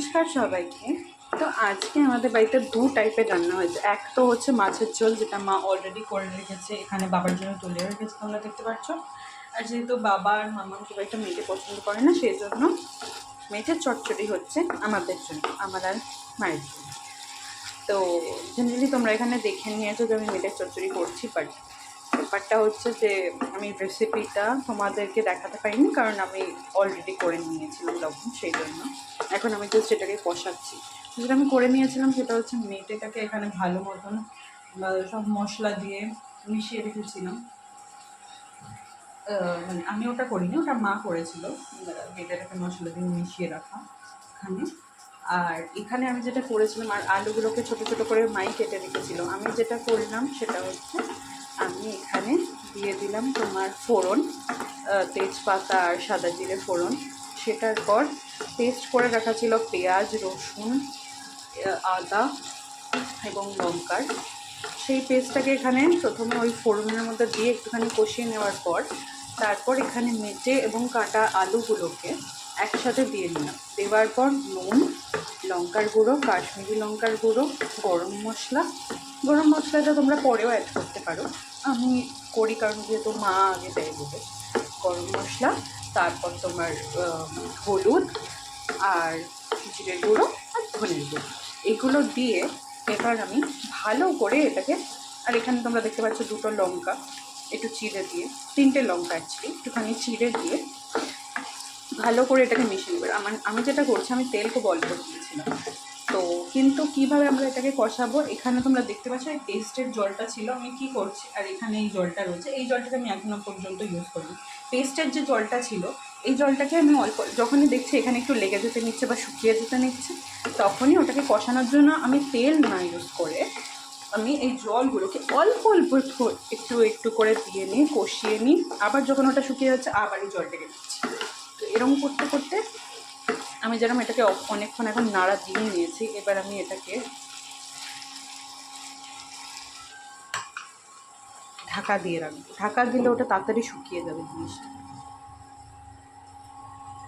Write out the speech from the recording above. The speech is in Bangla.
নমস্কার সবাইকে। তো আজকে আমাদের বাড়িতে দু টাইপের রান্না হয়েছে। এক তো হচ্ছে মাছের ঝোল, যেটা মা অলরেডি করে রেখেছে, এখানে বাবার জন্য তুলে রেখেছে, তোমরা দেখতে পাচ্ছ। আর যেহেতু বাবা আর মামা খুব একটা মেটে পছন্দ করে না, সেই জন্য মেটের চচ্চড়ি হচ্ছে আমাদের জন্য, আমার আর মায়ের জন্য। তো জেনারেলি তোমরা এখানে দেখে নিয়েছো যে আমি মেটের চচ্চড়ি করছি, বাট ব্যাপারটা হচ্ছে যে আমি রেসিপিটা তোমাদেরকে দেখাতে পারিনি, কারণ আমি অলরেডি করে নিয়েছিলাম লবণ, সেই জন্য এখন আমি জাস্ট এটাকে কষাচ্ছি। যেটা আমি করে নিয়েছিলাম সেটা হচ্ছে মেটেটাকে এখানে ভালো মতন সব মশলা দিয়ে মিশিয়ে রেখেছিলাম। মানে আমি ওটা করিনি, ওটা মা করেছিল, মেটেটাকে মশলা দিয়ে মিশিয়ে রাখা এখানে। আর এখানে আমি যেটা করেছিলাম, আর আলুগুলোকে ছোটো ছোটো করে মাই কেটে রেখেছিল। আমি যেটা করলাম সেটা হচ্ছে আমি এখানে দিয়ে দিলাম তোমার ফোড়ন, তেজপাতা আর সাদা জিরে ফোড়ন। সেটার পর পেস্ট করে রাখা ছিল পেঁয়াজ, রসুন, আদা এবং লঙ্কার, সেই পেস্টটাকে এখানে প্রথমে ওই ফোড়নের মধ্যে দিয়ে একটুখানি কষিয়ে নেওয়ার পর তারপর এখানে মেটে এবং কাটা আলুগুলোকে একসাথে দিয়ে নিলাম। দেওয়ার পর নুন, লঙ্কার গুঁড়ো, কাশ্মীরি লঙ্কার গুঁড়ো, গরম মশলাটা তোমরা পরেও অ্যাড করতে পারো, আমি করি কারণ যেহেতু মা আগে দেয় বলে। গরম মশলা, তারপর তোমার হলুদ আর জিরের গুঁড়ো আর ধনের গুঁড়ো, এগুলো দিয়ে এবার আমি ভালো করে এটাকে, আর এখানে তোমরা দেখতে পাচ্ছ দুটো লঙ্কা একটু চিড়ে দিয়ে, তিনটে লঙ্কা অ্যাকচুয়ালি একটুখানি চিড়ে দিয়ে ভালো করে এটাকে মিশিয়ে নেবে। আমি যেটা করছি, আমি তেল খুব অল্প দিয়েছিলাম। তো কিন্তু কিভাবে আমরা এটাকে কষাবো, এখানে তোমরা দেখতে পাচ্ছ এই পেস্টের জলটা ছিল, আমি কি করছি, আর এখানে এই জলটা রয়েছে, এই জলটাকে আমি এখনো পর্যন্ত ইউজ করি। পেস্টের যে জলটা ছিল এই জলটাকে আমি অল্প, যখনই দেখছি এখানে একটু লেগে যেতে নিচ্ছে বা শুকিয়ে যেতে নিচ্ছে, তখনই ওটাকে কষানোর জন্য আমি তেল না ইউজ করে আমি এই জলগুলোকে অল্প অল্প একটু একটু করে দিয়ে নিই, কষিয়ে নিই, আবার যখন ওটা শুকিয়ে যাচ্ছে আবার এই জলটাকে দিচ্ছি। তো এরকম করতে করতে আমি যেরকম এটাকে অনেকক্ষণ এখন নাড়া দিয়ে নিয়েছি, এবার আমি এটাকে ঢাকা দিয়ে রাখবো। ঢাকা দিলে ওটা তাড়াতাড়ি শুকিয়ে যাবে জিনিসটা।